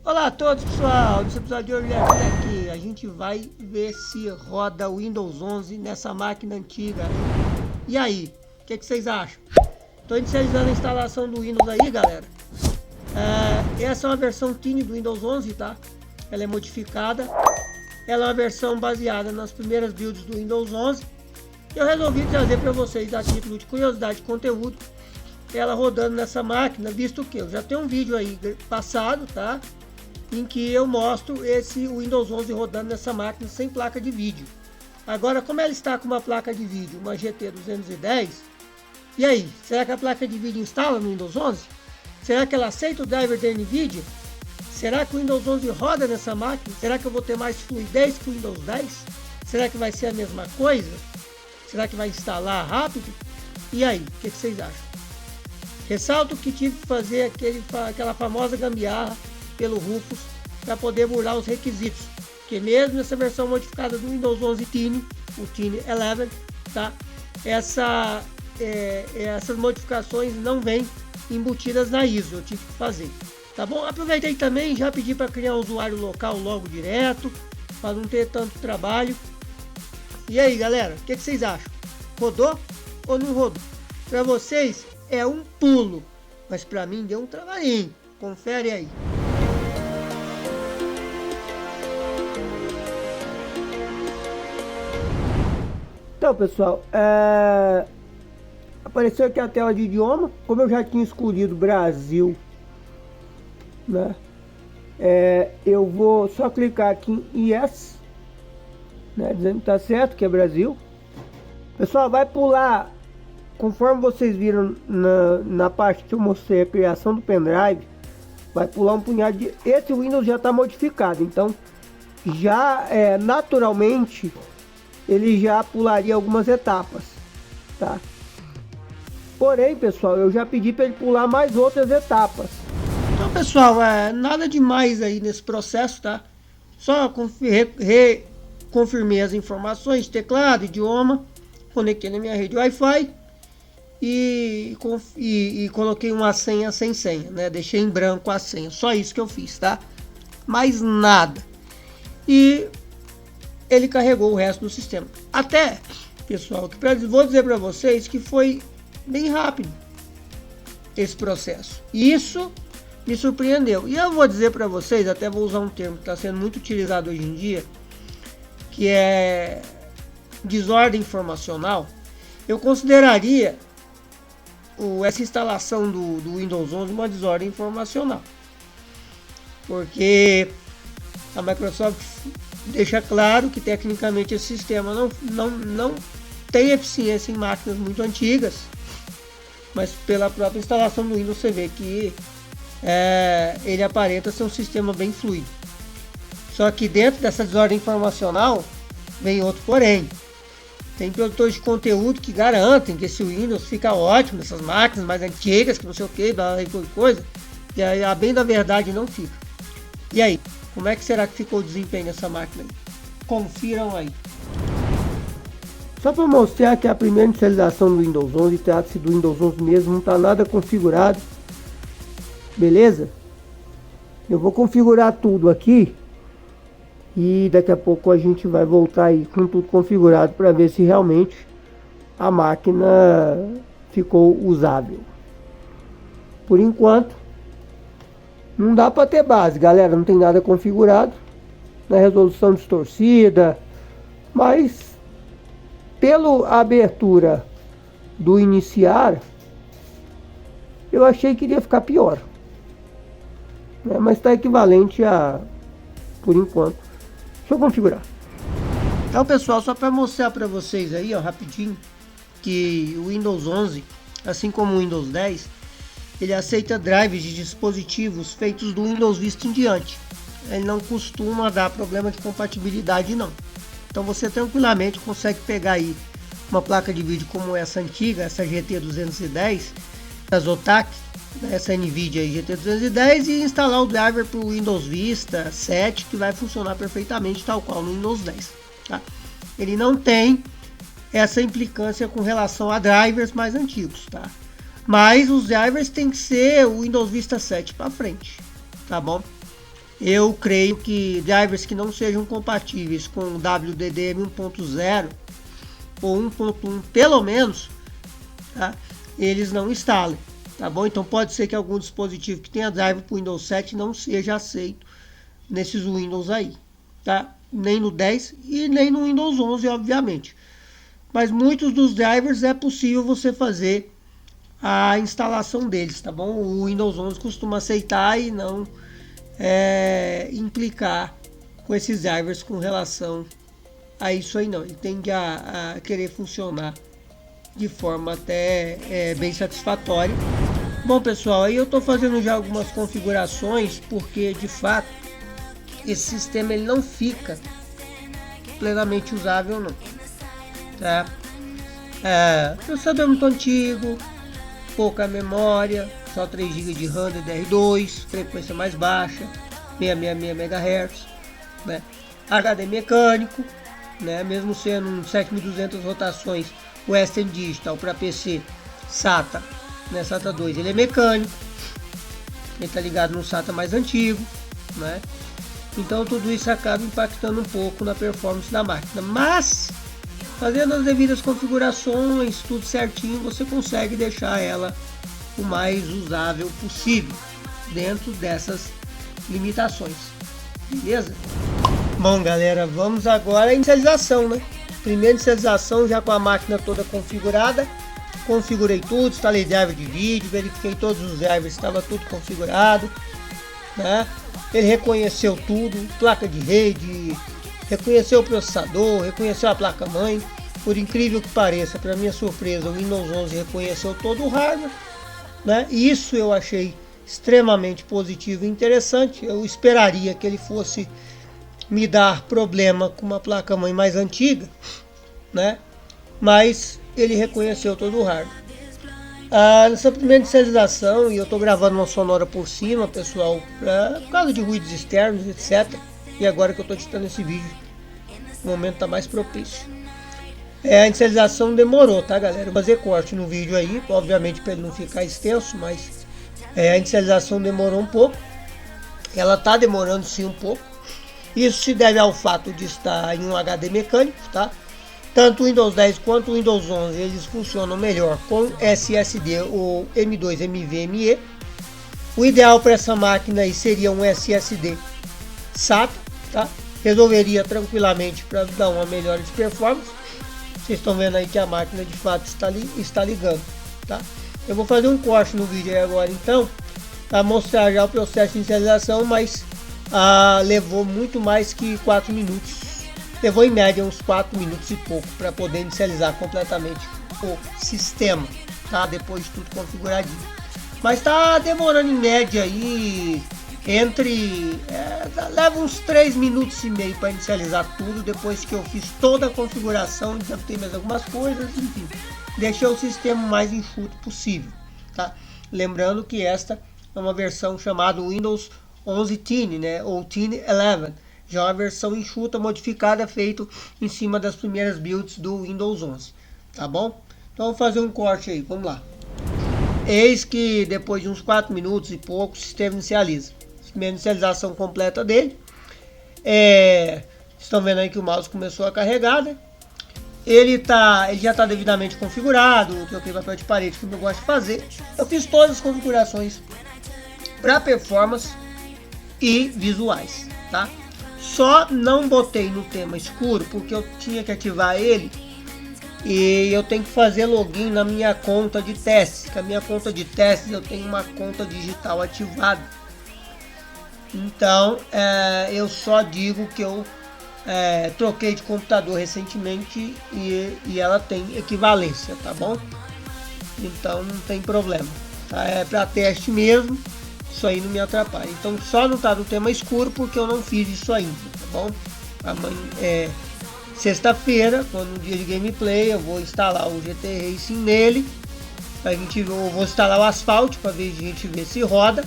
Olá a todos, pessoal. Nesse episódio de hoje aqui a gente vai ver se roda o Windows 11 nessa máquina antiga. E aí, o que vocês acham? Estou inicializando a instalação do Windows aí, galera. Essa é uma versão Tiny do Windows 11, tá? Ela é modificada. Ela é uma versão baseada nas primeiras builds do Windows 11. Eu resolvi trazer para vocês a título de curiosidade de conteúdo ela rodando nessa máquina, visto que eu já tenho um vídeo aí passado, tá? Em que eu mostro esse Windows 11 rodando nessa máquina sem placa de vídeo. Agora, como ela está com uma placa de vídeo, uma GT 210, e aí, será que a placa de vídeo instala no Windows 11? Será que ela aceita o driver da NVIDIA? Será que o Windows 11 roda nessa máquina? Será que eu vou ter mais fluidez que o Windows 10? Será que vai ser a mesma coisa? Será que vai instalar rápido? E aí, o que vocês acham? Ressalto que tive que fazer aquela famosa gambiarra pelo Rufus para poder burlar os requisitos, porque mesmo nessa versão modificada do Windows 11 Tiny, o Tiny 11, tá? Essas modificações não vêm embutidas na ISO, eu tive que fazer, tá bom? Aproveitei também, já pedi para criar um usuário local logo direto, para não ter tanto trabalho. E aí, galera, o que vocês acham? Rodou ou não rodou? Para vocês é um pulo, mas para mim deu um trabalhinho. Confere aí. Então, pessoal, apareceu aqui a tela de idioma. Como eu já tinha escolhido Brasil, né? Eu vou só clicar aqui em Yes, né? Dizendo que tá certo, que é Brasil. Pessoal, vai pular, conforme vocês viram na parte que eu mostrei a criação do pendrive, vai pular um punhado de... Esse Windows já está modificado, então já naturalmente ele já pularia algumas etapas, tá? Porém, pessoal, eu já pedi para ele pular mais outras etapas. Então, pessoal, nada demais aí nesse processo, tá? Só reconfirmei as informações de teclado, idioma, conectei na minha rede Wi-Fi e coloquei uma senha sem senha, né? Deixei em branco a senha, só isso que eu fiz, tá? Mais nada. E ele carregou o resto do sistema. Até, pessoal, vou dizer para vocês que foi bem rápido esse processo. Isso me surpreendeu. E eu vou dizer para vocês, até vou usar um termo que está sendo muito utilizado hoje em dia, que é desordem informacional. Eu consideraria essa instalação do Windows 11 uma desordem informacional, porque a Microsoft deixa claro que tecnicamente esse sistema não tem eficiência em máquinas muito antigas, mas pela própria instalação do Windows você vê que ele aparenta ser um sistema bem fluido. Só que dentro dessa desordem informacional vem outro porém. Tem produtores de conteúdo que garantem que esse Windows fica ótimo nessas máquinas mais antigas, que não sei o que, coisa, e aí, a bem da verdade, não fica. E aí, como é que será que ficou o desempenho dessa máquina aí? Confiram aí. Só para mostrar que a primeira inicialização do Windows 11, trata-se do Windows 11 mesmo, não está nada configurado. Beleza? Eu vou configurar tudo aqui. E daqui a pouco a gente vai voltar aí com tudo configurado para ver se realmente a máquina ficou usável. Por enquanto, não dá para ter base, galera. Não tem nada configurado. Na resolução distorcida. Mas, pela abertura do iniciar, eu achei que iria ficar pior. Mas está equivalente a, por enquanto. Deixa eu configurar. Então, pessoal, só para mostrar para vocês aí, ó, rapidinho, que o Windows 11, assim como o Windows 10, ele aceita drives de dispositivos feitos do Windows Vista em diante. Ele não costuma dar problema de compatibilidade, não. Então você tranquilamente consegue pegar aí uma placa de vídeo como essa antiga, essa GT 210 da Zotac, essa NVIDIA GT210 e instalar o driver para o Windows Vista 7, que vai funcionar perfeitamente tal qual no Windows 10. Tá? Ele não tem essa implicância com relação a drivers mais antigos, tá? Mas os drivers tem que ser o Windows Vista 7 para frente, tá bom? Eu creio que drivers que não sejam compatíveis com o WDDM 1.0 ou 1.1 pelo menos, tá? Eles não instalem, tá bom? Então pode ser que algum dispositivo que tenha driver para o Windows 7 não seja aceito nesses Windows aí, tá? Nem no 10 e nem no Windows 11, obviamente. Mas muitos dos drivers é possível você fazer a instalação deles, tá bom? O Windows 11 costuma aceitar e não implicar com esses drivers com relação a isso aí não. Ele tende a querer funcionar de forma até bem satisfatória. Bom pessoal, aí eu estou fazendo já algumas configurações porque de fato esse sistema ele não fica plenamente usável não, tá? Processador muito antigo, pouca memória, só 3 GB de RAM DDR2, frequência mais baixa, 666 MHz, né? HD mecânico, né? Mesmo sendo um 7200 rotações Western Digital para PC SATA, né? SATA 2, ele é mecânico, ele está ligado no SATA mais antigo, né? Então tudo isso acaba impactando um pouco na performance da máquina, mas fazendo as devidas configurações, tudo certinho, você consegue deixar ela o mais usável possível dentro dessas limitações, beleza? Bom galera, vamos agora à inicialização, né? Primeira inicialização já com a máquina toda configurada, configurei tudo, instalei driver de vídeo, verifiquei todos os drivers, estava tudo configurado, né? Ele reconheceu tudo, placa de rede, reconheceu o processador, reconheceu a placa-mãe. Por incrível que pareça, para minha surpresa, o Windows 11 reconheceu todo o hardware, né? Isso eu achei extremamente positivo e interessante. Eu esperaria que ele fosse me dar problema com uma placa-mãe mais antiga, né? Mas ele reconheceu todo o hardware. Nessa primeira inicialização, e eu estou gravando uma sonora por cima, pessoal, por causa de ruídos externos, etc. E agora que eu estou editando esse vídeo, o momento está mais propício. A inicialização demorou, tá galera? Eu vou fazer corte no vídeo aí, obviamente para ele não ficar extenso, mas a inicialização demorou um pouco. Ela está demorando sim um pouco. Isso se deve ao fato de estar em um HD mecânico, tá? Tanto o Windows 10 quanto o Windows 11 eles funcionam melhor com SSD ou M2 NVMe. O ideal para essa máquina aí seria um SSD SATA, tá? Resolveria tranquilamente para dar uma melhora de performance. Vocês estão vendo aí que a máquina de fato está ligando, tá? Eu vou fazer um corte no vídeo aí agora então, para mostrar já o processo de inicialização, mas levou muito mais que 4 minutos. Levou em média uns 4 minutos e pouco para poder inicializar completamente o sistema, tá? Depois de tudo configuradinho. Mas tá demorando em média aí leva uns 3 minutos e meio para inicializar tudo, depois que eu fiz toda a configuração, adaptei mais algumas coisas, enfim, deixei o sistema mais enxuto possível, tá? Lembrando que esta é uma versão chamada Windows 11 Teen, né? Ou Teen 11, já uma versão enxuta, modificada, feito em cima das primeiras builds do Windows 11, tá bom? Então vou fazer um corte aí, vamos lá. Eis que depois de uns 4 minutos e pouco o sistema inicializa. Primeira inicialização completa dele. Estão vendo aí que o mouse começou a carregar, né? Ele já está devidamente configurado. Troquei papel de parede, como eu gosto de fazer. Eu fiz todas as configurações para performance e visuais, tá? Só não botei no tema escuro porque eu tinha que ativar ele e eu tenho que fazer login na minha conta de testes. Na minha conta de testes eu tenho uma conta digital ativada. Então eu só digo que eu troquei de computador recentemente e ela tem equivalência, tá bom? Então não tem problema, tá? É para teste mesmo, isso aí não me atrapalha. Então só não tá no tema escuro porque eu não fiz isso ainda, tá bom? Amanhã sexta-feira, quando no dia de gameplay, eu vou instalar o GT Racing nele Eu vou instalar o Asphalt para a gente ver se roda,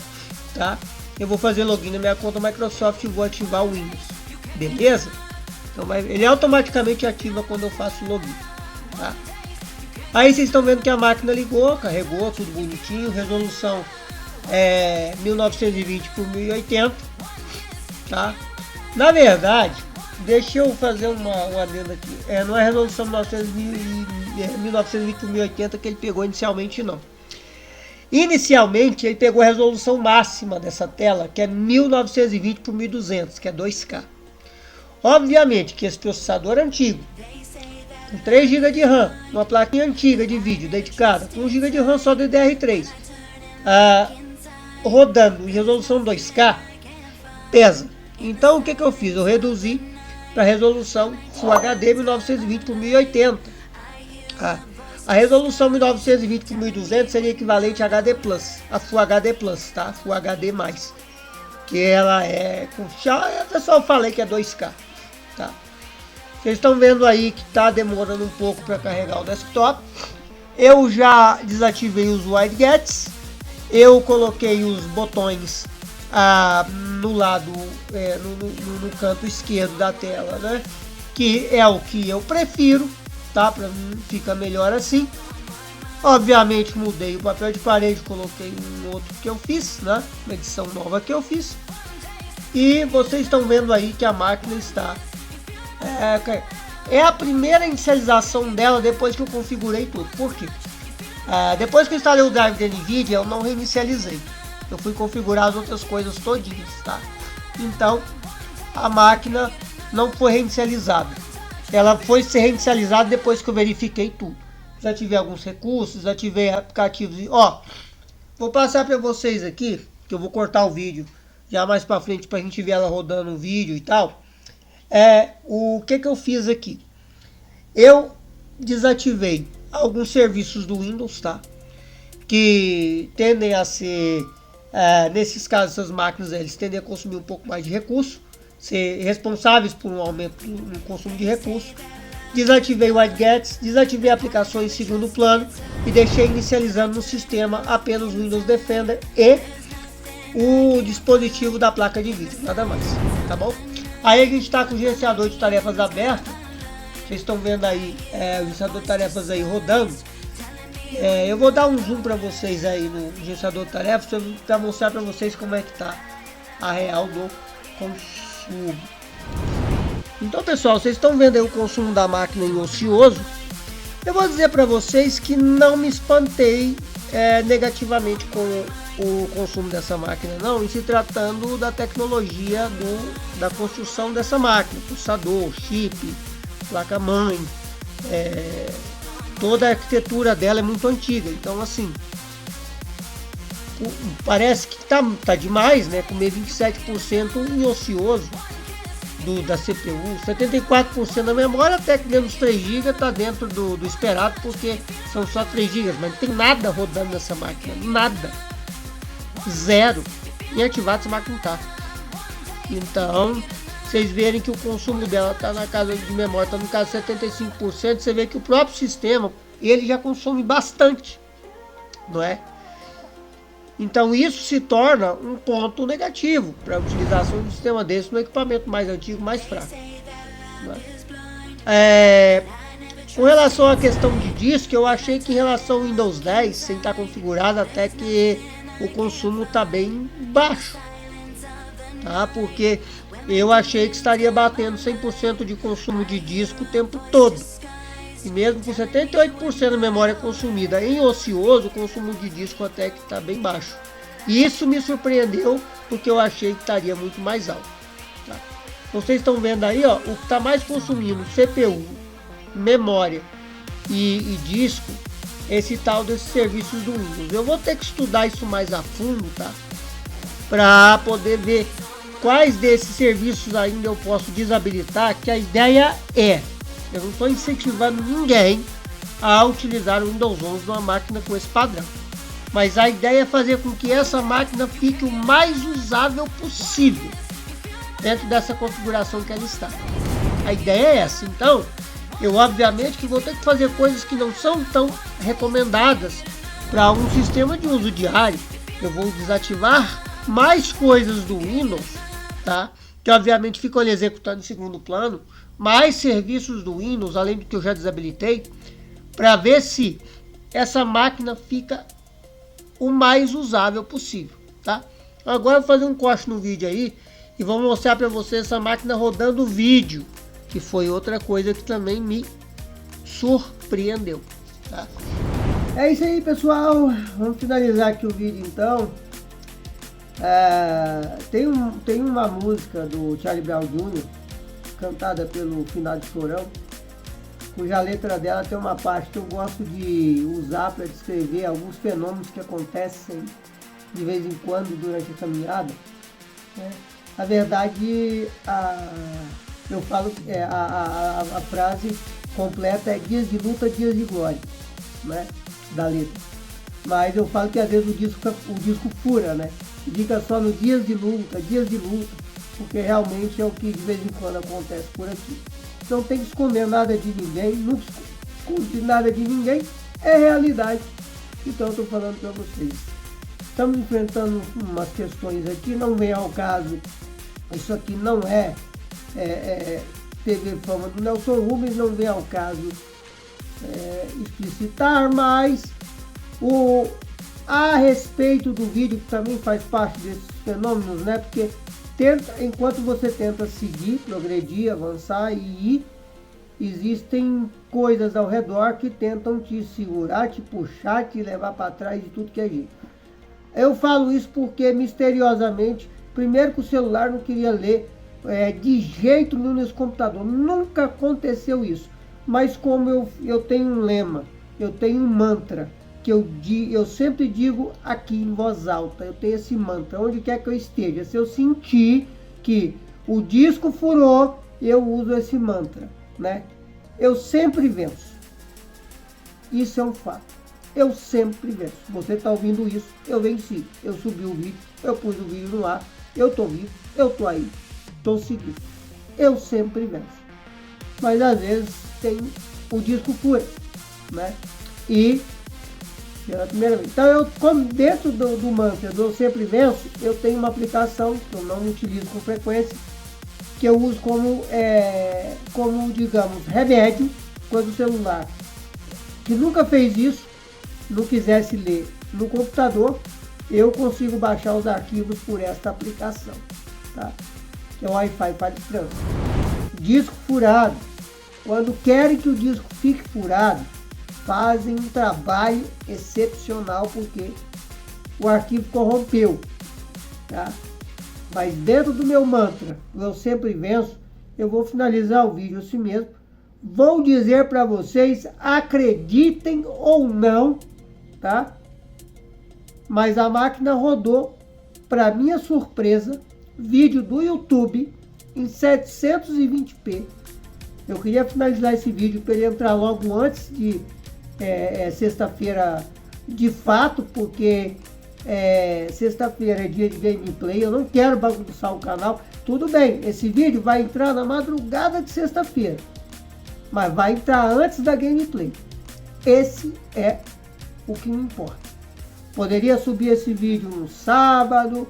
tá? Eu vou fazer login na minha conta Microsoft e vou ativar o Windows, beleza? Então ele automaticamente ativa quando eu faço login, tá? Aí vocês estão vendo que a máquina ligou, carregou, tudo bonitinho, resolução 1920 por 1080, tá? Na verdade, deixa eu fazer uma adenda aqui. Não é resolução 1920 por 1080 que ele pegou inicialmente, não. Inicialmente ele pegou a resolução máxima dessa tela, que é 1920 por 1200, que é 2K. Obviamente que esse processador antigo, com 3 GB de RAM, uma plaquinha antiga de vídeo dedicada, com 1 GB de RAM só DDR3, rodando em resolução 2K, pesa. Então o que eu fiz? Eu reduzi para resolução Full HD 1920 por 1080. A resolução 1920 por 1200 seria equivalente a HD Plus, a Full HD Plus, tá? Full HD+, que ela é com... Eu só falei que é 2K, tá? Vocês estão vendo aí que tá demorando um pouco para carregar o desktop. Eu já desativei os widgets, eu coloquei os botões no lado, no canto esquerdo da tela, né? Que é o que eu prefiro, tá? Para mim fica melhor assim. Obviamente mudei o papel de parede, coloquei um outro que eu fiz, né? Uma edição nova que eu fiz. E vocês estão vendo aí que a máquina está... É a primeira inicialização dela depois que eu configurei tudo. Por quê? Depois que eu instalei o drive da NVIDIA, eu não reinicializei. Eu fui configurar as outras coisas todinhas, tá? Então, a máquina não foi reinicializada. Ela foi ser reinicializada depois que eu verifiquei tudo. Desativei alguns recursos, desativei aplicativos. Vou passar para vocês aqui, que eu vou cortar o vídeo já mais para frente para a gente ver ela rodando o vídeo e tal. O que eu fiz aqui? Eu desativei alguns serviços do Windows, tá? Que tendem a ser, nesses casos, essas máquinas eles tendem a consumir um pouco mais de recurso, ser responsáveis por um aumento no consumo de recurso. Desativei o widgets, desativei aplicações em segundo plano e deixei inicializando no sistema apenas o Windows Defender e o dispositivo da placa de vídeo, nada mais, tá bom? Aí a gente está com o gerenciador de tarefas aberto. Vocês estão vendo aí o gerenciador de tarefas aí rodando. Eu vou dar um zoom para vocês aí no gerenciador de tarefas para mostrar para vocês como é que tá a real do consumo. Então, pessoal, vocês estão vendo aí o consumo da máquina em ocioso. Eu vou dizer para vocês que não me espantei negativamente com o consumo dessa máquina, não, em se tratando da tecnologia da construção dessa máquina, processador, chip, placa-mãe, toda a arquitetura dela é muito antiga, então assim, parece que tá demais, né, comer 27% em ocioso da CPU, 74% da memória, até que dentro dos 3 GB está dentro do esperado, porque são só 3 GB, mas não tem nada rodando nessa máquina, nada. Zero. E ativado essa máquina tá. Então, vocês verem que o consumo dela tá na casa de memória, tá no caso 75%, você vê que o próprio sistema, ele já consome bastante, não é? Então isso se torna um ponto negativo para a utilização de um sistema desse no equipamento mais antigo, mais fraco, não é? Com relação à questão de disco, eu achei que em relação ao Windows 10, sem estar configurado, até que o consumo está bem baixo, tá? Porque eu achei que estaria batendo 100% de consumo de disco o tempo todo. E mesmo com 78% da memória consumida em ocioso, o consumo de disco até que está bem baixo. E isso me surpreendeu, porque eu achei que estaria muito mais alto, tá? Vocês estão vendo aí, ó, o que está mais consumindo CPU, memória e disco, esse tal desses serviços do Windows. Eu vou ter que estudar isso mais a fundo, tá? Para poder ver quais desses serviços ainda eu posso desabilitar, que a ideia eu não estou incentivando ninguém a utilizar o Windows 11 numa máquina com esse padrão. Mas a ideia é fazer com que essa máquina fique o mais usável possível dentro dessa configuração que ela está. A ideia é essa. Então, eu obviamente que vou ter que fazer coisas que não são tão recomendadas para um sistema de uso diário. Eu vou desativar mais coisas do Windows, tá? Que obviamente ficam ali executando em segundo plano, mais serviços do Windows, além do que eu já desabilitei, para ver se essa máquina fica o mais usável possível, tá? Agora eu vou fazer um corte no vídeo aí e vou mostrar para vocês essa máquina rodando vídeo, que foi outra coisa que também me surpreendeu, tá? É isso aí, pessoal, vamos finalizar aqui o vídeo então. Tem uma música do Charlie Brown Jr., cantada pelo finado Chorão, cuja letra dela tem uma parte que eu gosto de usar para descrever alguns fenômenos que acontecem de vez em quando durante a caminhada, né? Na verdade, eu falo a frase completa é dias de luta, dias de glória, né, da letra. Mas eu falo que às vezes o disco fura, né? Fica só no dias de luta, porque realmente é o que de vez em quando acontece por aqui. Não tem que esconder nada de ninguém, não esconde nada de ninguém, é realidade. Então eu estou falando para vocês. Estamos enfrentando umas questões aqui, não vem ao caso, isso aqui não é TV Fama do Nelson Rubens, não vem ao caso explicitar, mas a respeito do vídeo, que também faz parte desses fenômenos, né? Porque enquanto você tenta seguir, progredir, avançar e ir, existem coisas ao redor que tentam te segurar, te puxar, te levar para trás de tudo que é jeito. Eu falo isso porque misteriosamente, primeiro que o celular não queria ler de jeito nenhum nesse computador, nunca aconteceu isso. Mas como eu tenho um lema, eu tenho um mantra, que eu sempre digo aqui em voz alta, eu tenho esse mantra, onde quer que eu esteja, se eu sentir que o disco furou, eu uso esse mantra, né? Eu sempre venço. Isso é um fato. Eu sempre venço. Você está ouvindo isso, eu venci. Eu subi o vídeo, eu pus o vídeo no ar, eu estou vivo, eu estou aí, estou seguindo. Eu sempre venço. Mas às vezes o disco fura, né? E pela primeira vez. Então como dentro do mantra do eu sempre venço, eu tenho uma aplicação que eu não utilizo com frequência, que eu uso como digamos, remédio quando o celular que nunca fez isso não quisesse ler no computador, eu consigo baixar os arquivos por esta aplicação, tá? Que é o Wi-Fi para distância. Disco furado. Quando querem que o disco fique furado, fazem um trabalho excepcional porque o arquivo corrompeu, tá? Mas dentro do meu mantra, eu sempre venço, eu vou finalizar o vídeo assim mesmo. Vou dizer para vocês, acreditem ou não, tá? Mas a máquina rodou, para minha surpresa, vídeo do YouTube em 720p. Eu queria finalizar esse vídeo para ele entrar logo antes de sexta-feira de fato, porque sexta-feira é dia de gameplay, eu não quero bagunçar o canal. Tudo bem, esse vídeo vai entrar na madrugada de sexta-feira, mas vai entrar antes da gameplay. Esse é o que me importa. Poderia subir esse vídeo no sábado,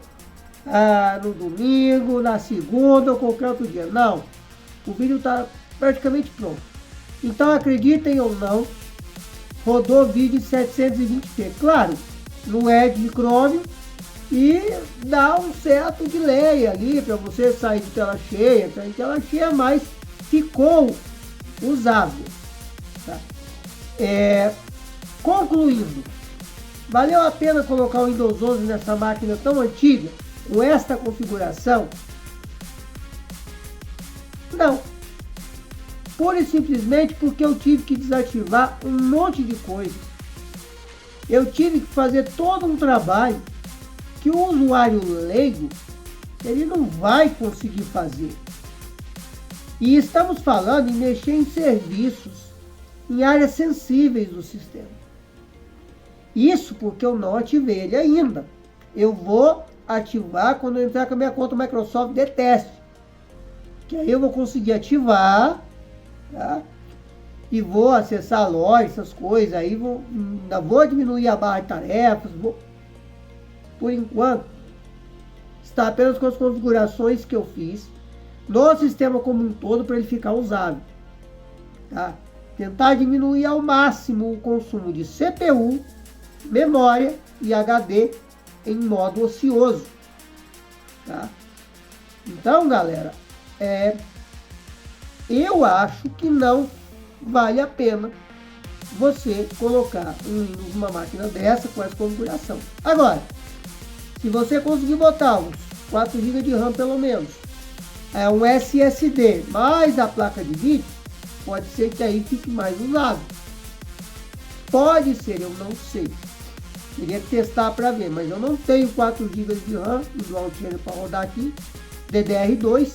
no domingo, na segunda ou qualquer outro dia. Não, o vídeo está praticamente pronto. Então acreditem ou não, rodou vídeo em 720p. Claro, no Edge Chrome e dá um certo delay ali para você sair de tela cheia, mas ficou usável, tá? Concluindo, valeu a pena colocar o Windows 11 nessa máquina tão antiga, com esta configuração? Não. Pura e simplesmente porque eu tive que desativar um monte de coisas. Eu tive que fazer todo um trabalho que o usuário leigo, ele não vai conseguir fazer. E estamos falando em mexer em serviços, em áreas sensíveis do sistema. Isso porque eu não ativei ele ainda. Eu vou ativar quando eu entrar com a minha conta Microsoft de teste. Que aí eu vou conseguir ativar, tá? e vou acessar a loja, essas coisas, aí ainda vou diminuir a barra de tarefas, por enquanto, está apenas com as configurações que eu fiz no sistema como um todo para ele ficar usável. Tá? Tentar diminuir ao máximo o consumo de CPU, memória e HD em modo ocioso. Tá? Então, galera, eu acho que não vale a pena você colocar um Windows numa máquina dessa com essa configuração. Agora, se você conseguir botar uns 4 GB de RAM pelo menos, um SSD mais a placa de vídeo, pode ser que aí fique mais usável. Pode ser, eu não sei. Teria que testar para ver, mas eu não tenho 4 GB de RAM no Dual Channel para rodar aqui, DDR2,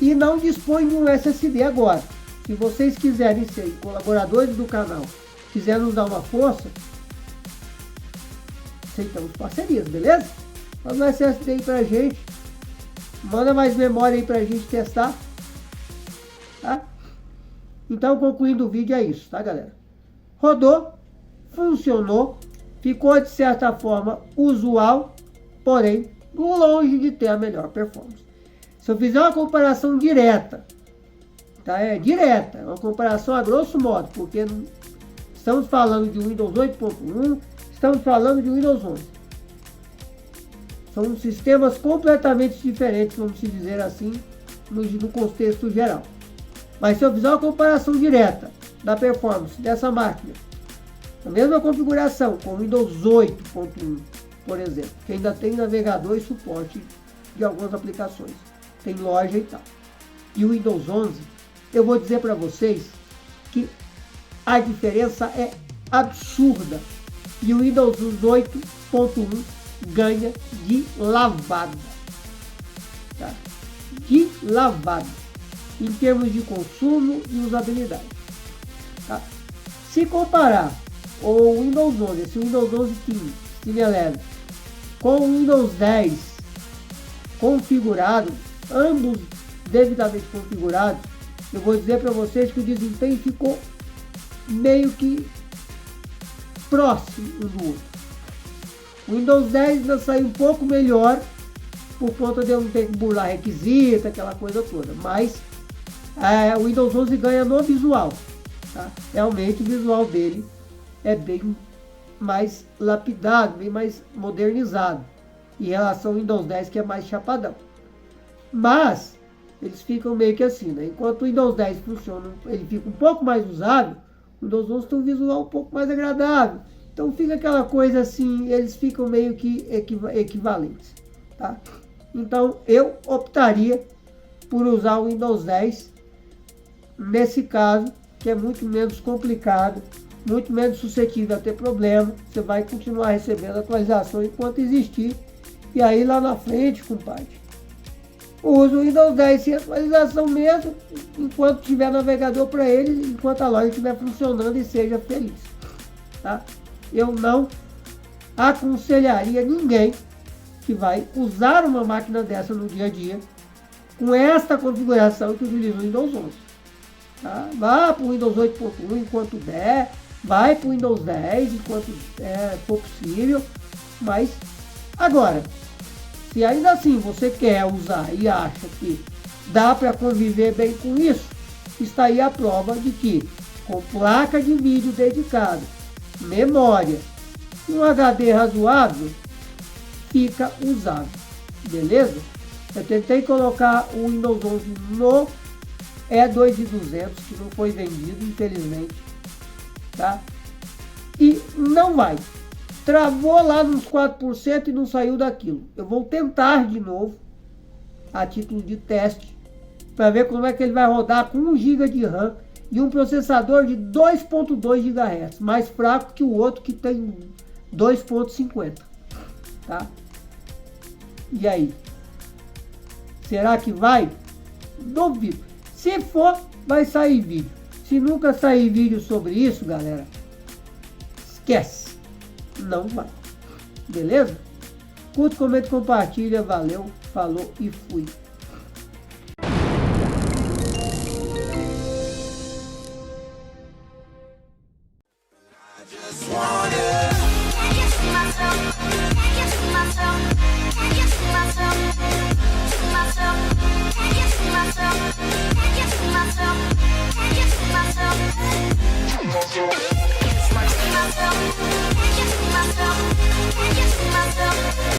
e não disponho de um SSD agora. Se vocês quiserem ser colaboradores do canal, quiserem nos dar uma força, aceitamos parcerias, beleza? Manda um SSD aí pra gente, manda mais memória aí pra gente testar, tá? Então, concluindo o vídeo, é isso, tá, galera? Rodou, funcionou, ficou de certa forma usual, porém longe de ter a melhor performance. Se eu fizer uma comparação direta, tá? Direta, uma comparação a grosso modo, porque estamos falando de Windows 8.1, estamos falando de Windows 11. São sistemas completamente diferentes, vamos dizer assim, no contexto geral. Mas se eu fizer uma comparação direta da performance dessa máquina, a mesma configuração com Windows 8.1, por exemplo, que ainda tem navegador e suporte de algumas aplicações, tem loja e tal, e o Windows 11, eu vou dizer para vocês que a diferença é absurda, e o Windows 8.1 ganha de lavada, tá? De lavada, em termos de consumo e usabilidade, tá? Se comparar o Windows 11, esse Windows 11 Steam 11, com o Windows 10 configurado, ambos devidamente configurados, eu vou dizer para vocês que o desempenho ficou meio que próximo um do outro. O Windows 10 ainda saiu um pouco melhor por conta de eu não ter que burlar requisito, aquela coisa toda, mas o Windows 11 ganha no visual, tá? Realmente o visual dele é bem mais lapidado, bem mais modernizado em relação ao Windows 10, que é mais chapadão. Mas eles ficam meio que assim, né? Enquanto o Windows 10 funciona, ele fica um pouco mais usável, o Windows 11 tem um visual um pouco mais agradável. Então fica aquela coisa assim, eles ficam meio que equivalentes, tá? Então eu optaria por usar o Windows 10 nesse caso, que é muito menos complicado, muito menos suscetível a ter problema. Você vai continuar recebendo atualização enquanto existir, e aí lá na frente, compadre, usa o Windows 10 sem atualização mesmo, enquanto tiver navegador para ele, enquanto a loja estiver funcionando, e seja feliz, tá? Eu não aconselharia ninguém que vai usar uma máquina dessa no dia a dia com esta configuração que utiliza o Windows 11. Tá? Vá para o Windows 8.1 enquanto der, vai para o Windows 10 enquanto for possível, mas agora, se ainda assim você quer usar e acha que dá para conviver bem com isso, está aí a prova de que com placa de vídeo dedicada, memória e um HD razoável, fica usável, beleza? Eu tentei colocar o Windows 11 no E2200, que não foi vendido, infelizmente, tá? E não vai. Travou lá nos 4% e não saiu daquilo. Eu vou tentar de novo, a título de teste, para ver como é que ele vai rodar com 1 GB de RAM e um processador de 2.2 GHz, mais fraco que o outro que tem 2.50, tá? E aí? Será que vai? Duvido. Se for, vai sair vídeo. Se nunca sair vídeo sobre isso, galera, esquece. Não vai. Beleza? Curte, comenta, compartilha. Valeu, falou e fui.